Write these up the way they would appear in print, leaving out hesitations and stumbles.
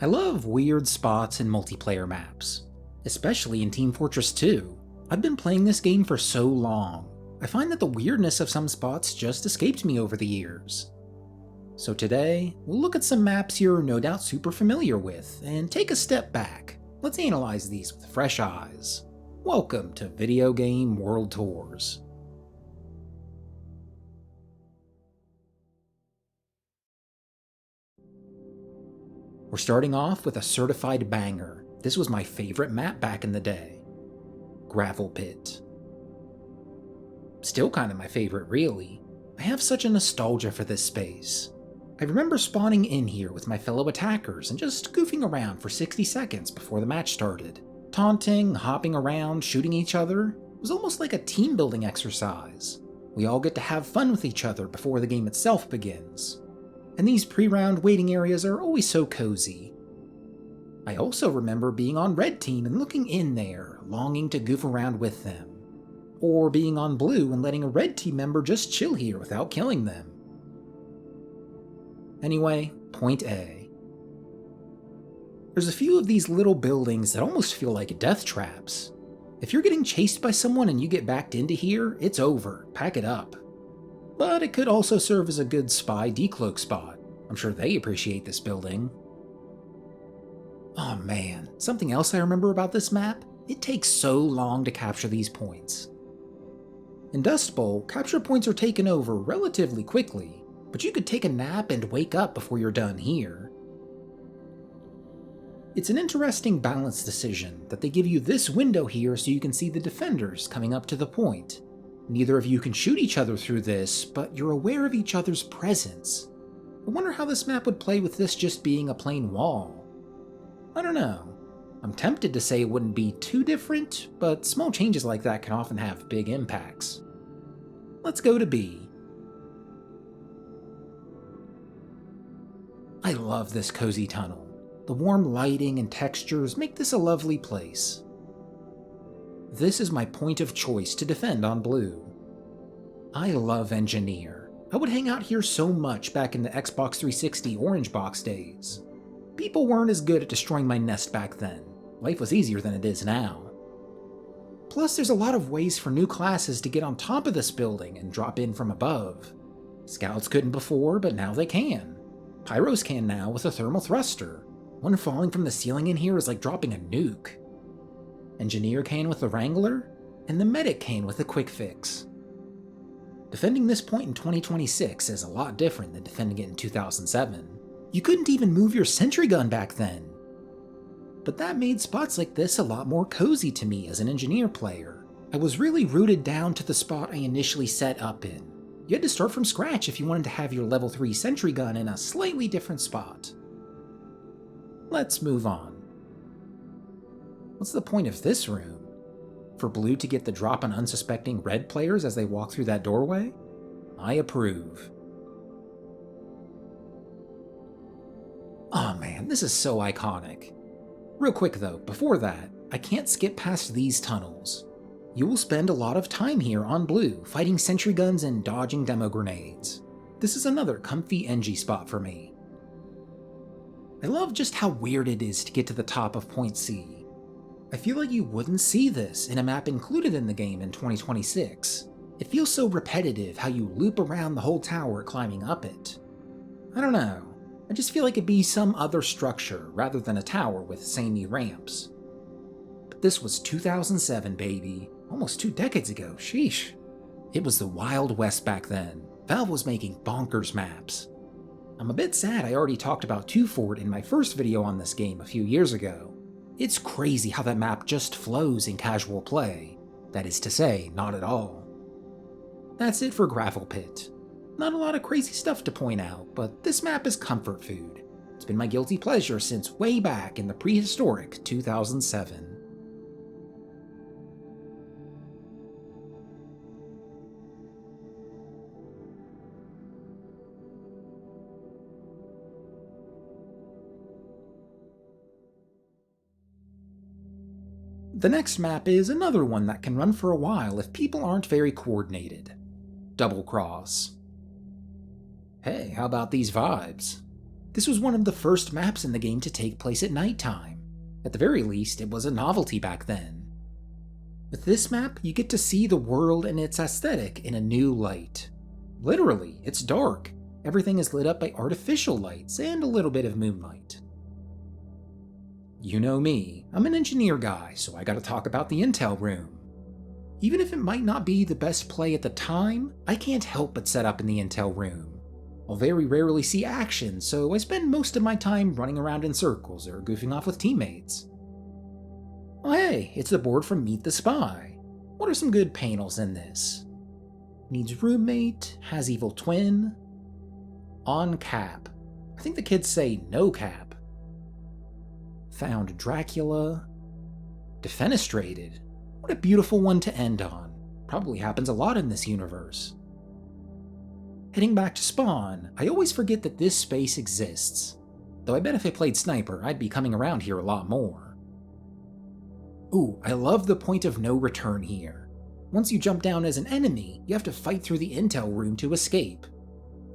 I love weird spots in multiplayer maps, especially in Team Fortress 2. I've been playing this game for so long, I find that the weirdness of some spots just escaped me over the years. So today, we'll look at some maps you're no doubt super familiar with, and take a step back. Let's analyze these with fresh eyes. Welcome to Video Game World Tours. We're starting off with a certified banger. This was my favorite map back in the day. Gravel Pit. Still kind of my favorite, really. I have such a nostalgia for this space. I remember spawning in here with my fellow attackers and just goofing around for 60 seconds before the match started. Taunting, hopping around, shooting each other. It was almost like a team building exercise. We all get to have fun with each other before the game itself begins. And these pre-round waiting areas are always so cozy. I also remember being on red team and looking in there, longing to goof around with them. Or being on blue and letting a red team member just chill here without killing them. Anyway, point A. There's a few of these little buildings that almost feel like death traps. If you're getting chased by someone and you get backed into here, it's over, pack it up. But it could also serve as a good spy decloak spot. I'm sure they appreciate this building. Oh man, something else I remember about this map? It takes so long to capture these points. In Dust Bowl, capture points are taken over relatively quickly, but you could take a nap and wake up before you're done here. It's an interesting balance decision that they give you this window here so you can see the defenders coming up to the point. Neither of you can shoot each other through this, but you're aware of each other's presence. I wonder how this map would play with this just being a plain wall. I don't know. I'm tempted to say it wouldn't be too different, but small changes like that can often have big impacts. Let's go to B. I love this cozy tunnel. The warm lighting and textures make this a lovely place. This is my point of choice to defend on blue. I love Engineer. I would hang out here so much back in the Xbox 360 Orange Box days. People weren't as good at destroying my nest back then. Life was easier than it is now. Plus, there's a lot of ways for new classes to get on top of this building and drop in from above. Scouts couldn't before, but now they can. Pyros can now with a thermal thruster. One falling from the ceiling in here is like dropping a nuke. Engineer can with the Wrangler, and the Medic can with the Quick Fix. Defending this point in 2026 is a lot different than defending it in 2007. You couldn't even move your sentry gun back then. But that made spots like this a lot more cozy to me as an Engineer player. I was really rooted down to the spot I initially set up in. You had to start from scratch if you wanted to have your level 3 sentry gun in a slightly different spot. Let's move on. What's the point of this room? For blue to get the drop on unsuspecting red players as they walk through that doorway? I approve. Oh man, this is so iconic. Real quick though, before that, I can't skip past these tunnels. You will spend a lot of time here on blue, fighting sentry guns and dodging demo grenades. This is another comfy NG spot for me. I love just how weird it is to get to the top of Point C. I feel like you wouldn't see this in a map included in the game in 2026. It feels so repetitive how you loop around the whole tower climbing up it. I don't know, I just feel like it'd be some other structure rather than a tower with samey ramps. But this was 2007, baby. Almost 2 decades ago, sheesh. It was the Wild West back then. Valve was making bonkers maps. I'm a bit sad I already talked about tf2 in my first video on this game a few years ago. It's crazy how that map just flows in casual play. That is to say, not at all. That's it for Gravel Pit. Not a lot of crazy stuff to point out, but this map is comfort food. It's been my guilty pleasure since way back in the prehistoric 2007. The next map is another one that can run for a while if people aren't very coordinated. Double Cross. Hey, how about these vibes? This was one of the first maps in the game to take place at nighttime. At the very least, it was a novelty back then. With this map, you get to see the world and its aesthetic in a new light. Literally, it's dark. Everything is lit up by artificial lights and a little bit of moonlight. You know me, I'm an engineer guy, so I gotta talk about the intel room. Even if it might not be the best play at the time, I can't help but set up in the intel room. I'll very rarely see action, so I spend most of my time running around in circles or goofing off with teammates. Oh hey, it's the board from Meet the Spy. What are some good panels in this? Needs roommate, has evil twin. On cap. I think the kids say no cap. Found Dracula. Defenestrated. What a beautiful one to end on. Probably happens a lot in this universe. Heading back to spawn, I always forget that this space exists. Though I bet if I played Sniper, I'd be coming around here a lot more. Ooh, I love the point of no return here. Once you jump down as an enemy, you have to fight through the intel room to escape.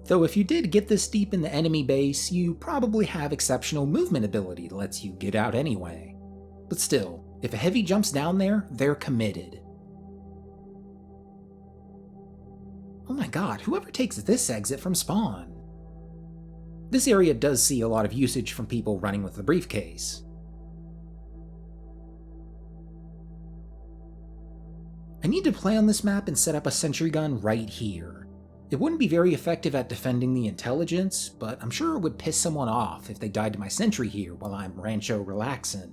Though if you did get this deep in the enemy base, you probably have exceptional movement ability that lets you get out anyway. But still, if a heavy jumps down there, they're committed. Oh my god, whoever takes this exit from spawn? This area does see a lot of usage from people running with the briefcase. I need to play on this map and set up a sentry gun right here. It wouldn't be very effective at defending the intelligence, but I'm sure it would piss someone off if they died to my sentry here while I'm rancho relaxing.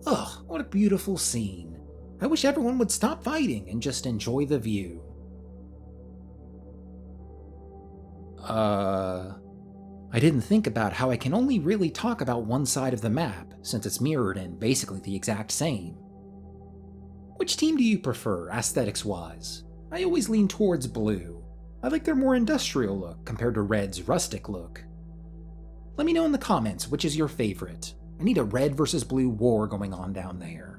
Ugh, what a beautiful scene. I wish everyone would stop fighting and just enjoy the view. I didn't think about how I can only really talk about one side of the map, since it's mirrored and basically the exact same. Which team do you prefer, aesthetics-wise? I always lean towards blue. I like their more industrial look compared to red's rustic look. Let me know in the comments which is your favorite. I need a red versus blue war going on down there.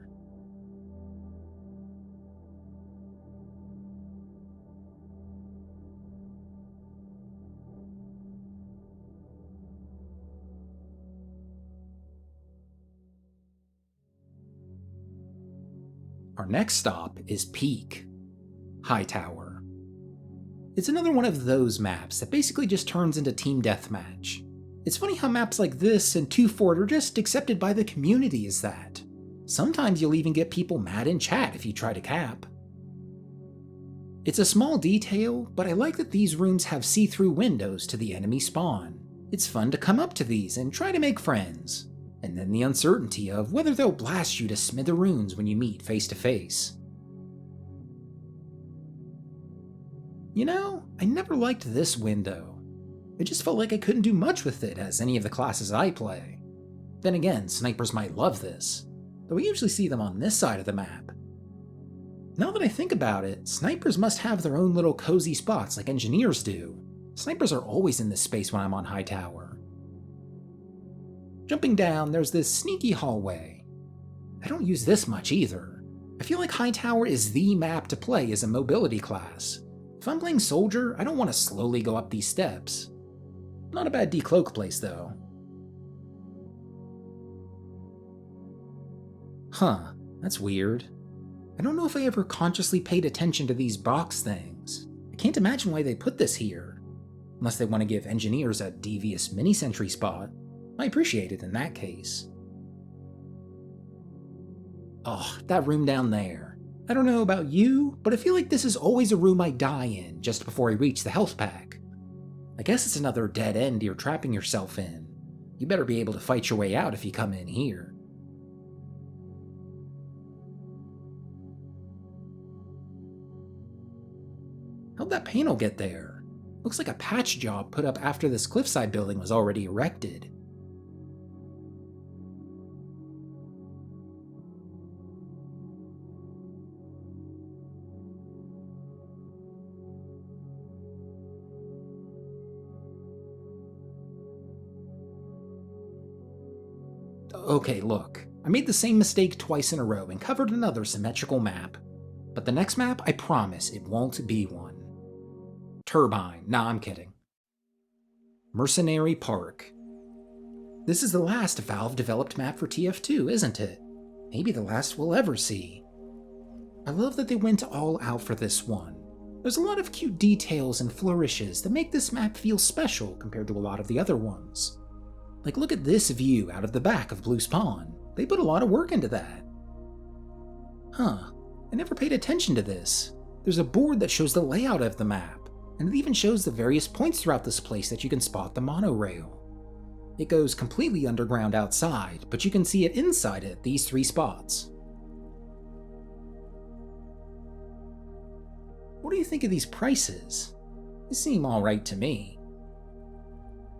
Our next stop is Peak, Hightower. It's another one of those maps that basically just turns into team deathmatch. It's funny how maps like this and 2 Fort are just accepted by the community as that. Sometimes you'll even get people mad in chat if you try to cap. It's a small detail, but I like that these rooms have see-through windows to the enemy spawn. It's fun to come up to these and try to make friends. And then the uncertainty of whether they'll blast you to smithereens when you meet face to face. You know, I never liked this window. I just felt like I couldn't do much with it as any of the classes I play. Then again, snipers might love this, though we usually see them on this side of the map. Now that I think about it, snipers must have their own little cozy spots like engineers do. Snipers are always in this space when I'm on Hightower. Jumping down, there's this sneaky hallway. I don't use this much either. I feel like Hightower is the map to play as a mobility class. If I'm playing Soldier, I don't want to slowly go up these steps. Not a bad decloak place though. Huh, that's weird. I don't know if I ever consciously paid attention to these box things. I can't imagine why they put this here. Unless they want to give engineers a devious mini-sentry spot. I appreciate it in that case. Oh, that room down there. I don't know about you, but I feel like this is always a room I die in just before I reach the health pack. I guess it's another dead end you're trapping yourself in. You better be able to fight your way out if you come in here. How'd that panel get there? Looks like a patch job put up after this cliffside building was already erected. Okay, look, I made the same mistake twice in a row and covered another symmetrical map. But the next map, I promise it won't be one. Turbine. Nah, I'm kidding. Mercenary Park. This is the last Valve-developed map for TF2, isn't it? Maybe the last we'll ever see. I love that they went all out for this one. There's a lot of cute details and flourishes that make this map feel special compared to a lot of the other ones. Like, look at this view out of the back of Blue Spawn. They put a lot of work into that. Huh, I never paid attention to this. There's a board that shows the layout of the map, and it even shows the various points throughout this place that you can spot the monorail. It goes completely underground outside, but you can see it inside at these 3 spots. What do you think of these prices? They seem alright to me.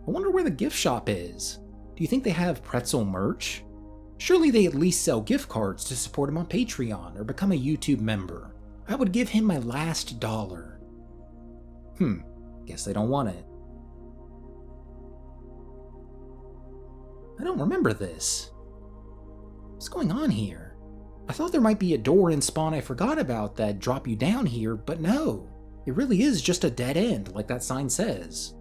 I wonder where the gift shop is. Do you think they have pretzel merch? Surely they at least sell gift cards to support him on Patreon or become a YouTube member. I would give him my last $1. Guess they don't want it. I don't remember this. What's going on here? I thought there might be a door in Spawn I forgot about that'd drop you down here, but no. It really is just a dead end, like that sign says.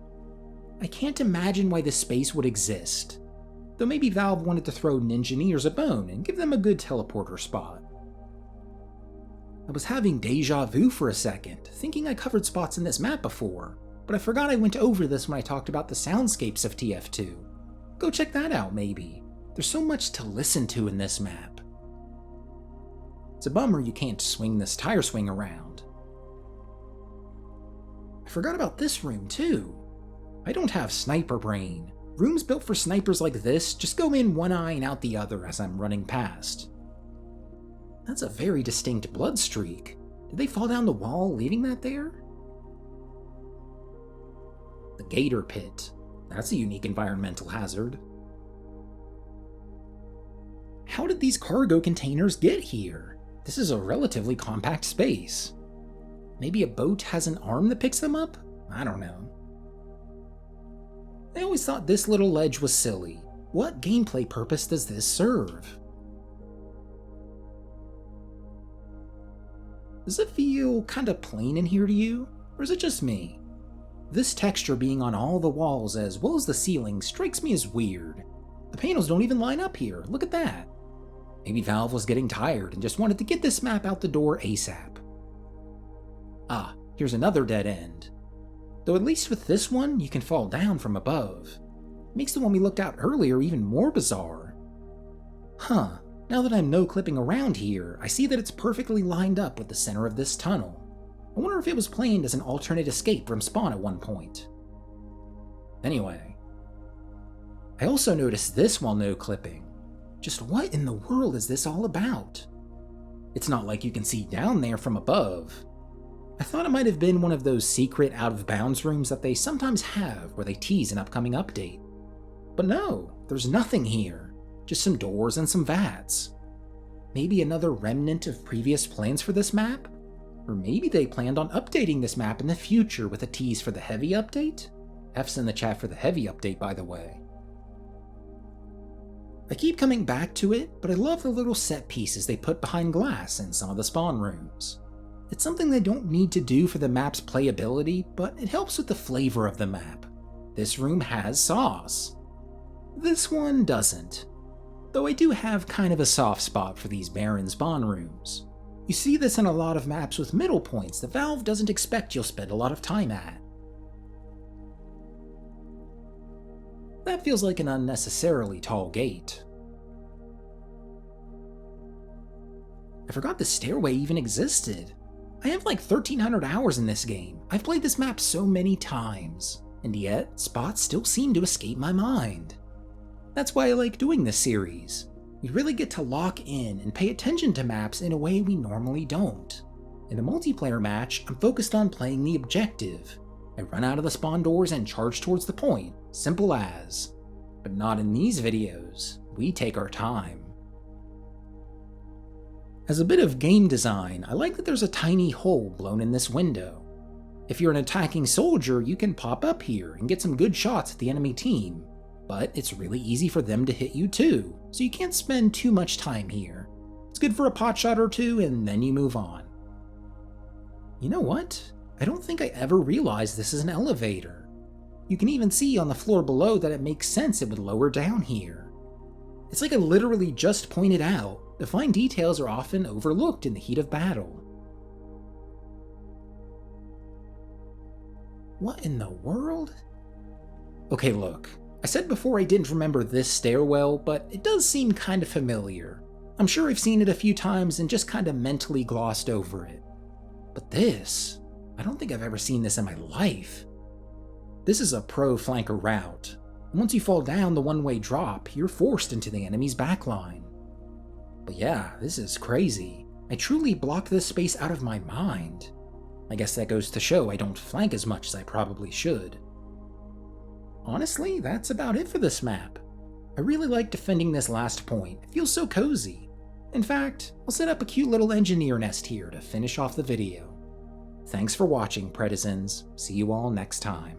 I can't imagine why this space would exist. Though maybe Valve wanted to throw Ninjaneers a bone and give them a good teleporter spot. I was having deja vu for a second, thinking I covered spots in this map before, but I forgot I went over this when I talked about the soundscapes of TF2. Go check that out, maybe. There's so much to listen to in this map. It's a bummer you can't swing this tire swing around. I forgot about this room, too. I don't have sniper brain. Rooms built for snipers like this just go in one eye and out the other as I'm running past. That's a very distinct blood streak. Did they fall down the wall, leaving that there? The Gator Pit. That's a unique environmental hazard. How did these cargo containers get here? This is a relatively compact space. Maybe a boat has an arm that picks them up? I don't know. I always thought this little ledge was silly. What gameplay purpose does this serve? Does it feel kinda plain in here to you? Or is it just me? This texture being on all the walls as well as the ceiling strikes me as weird. The panels don't even line up here, look at that. Maybe Valve was getting tired and just wanted to get this map out the door ASAP. Ah, here's another dead end. Though at least with this one, you can fall down from above. Makes the one we looked at earlier even more bizarre. Huh, now that I'm no-clipping around here, I see that it's perfectly lined up with the center of this tunnel. I wonder if it was planned as an alternate escape from Spawn at one point. Anyway. I also noticed this while no-clipping. Just what in the world is this all about? It's not like you can see down there from above. I thought it might have been one of those secret out-of-bounds rooms that they sometimes have where they tease an upcoming update. But no, there's nothing here. Just some doors and some vats. Maybe another remnant of previous plans for this map? Or maybe they planned on updating this map in the future with a tease for the heavy update? F's in the chat for the heavy update, by the way. I keep coming back to it, but I love the little set pieces they put behind glass in some of the spawn rooms. It's something they don't need to do for the map's playability, but it helps with the flavor of the map. This room has sauce. This one doesn't. Though I do have kind of a soft spot for these barren spawn rooms. You see this in a lot of maps with middle points that Valve doesn't expect you'll spend a lot of time at. That feels like an unnecessarily tall gate. I forgot the stairway even existed. I have like 1,300 hours in this game. I've played this map so many times, and yet spots still seem to escape my mind. That's why I like doing this series. We really get to lock in and pay attention to maps in a way we normally don't. In a multiplayer match, I'm focused on playing the objective. I run out of the spawn doors and charge towards the point, simple as. But not in these videos. We take our time. As a bit of game design, I like that there's a tiny hole blown in this window. If you're an attacking soldier, you can pop up here and get some good shots at the enemy team. But it's really easy for them to hit you too, so you can't spend too much time here. It's good for a pot shot or two, and then you move on. You know what? I don't think I ever realized this is an elevator. You can even see on the floor below that it makes sense it would lower down here. It's like I literally just pointed out. The fine details are often overlooked in the heat of battle. What in the world? Okay, look. I said before I didn't remember this stairwell, but it does seem kind of familiar. I'm sure I've seen it a few times and just kind of mentally glossed over it. But this, I don't think I've ever seen this in my life. This is a pro flanker route. Once you fall down the one-way drop, you're forced into the enemy's backline. But yeah, this is crazy. I truly blocked this space out of my mind. I guess that goes to show I don't flank as much as I probably should. Honestly, that's about it for this map. I really like defending this last point. It feels so cozy. In fact, I'll set up a cute little engineer nest here to finish off the video. Thanks for watching, Predizens. See you all next time.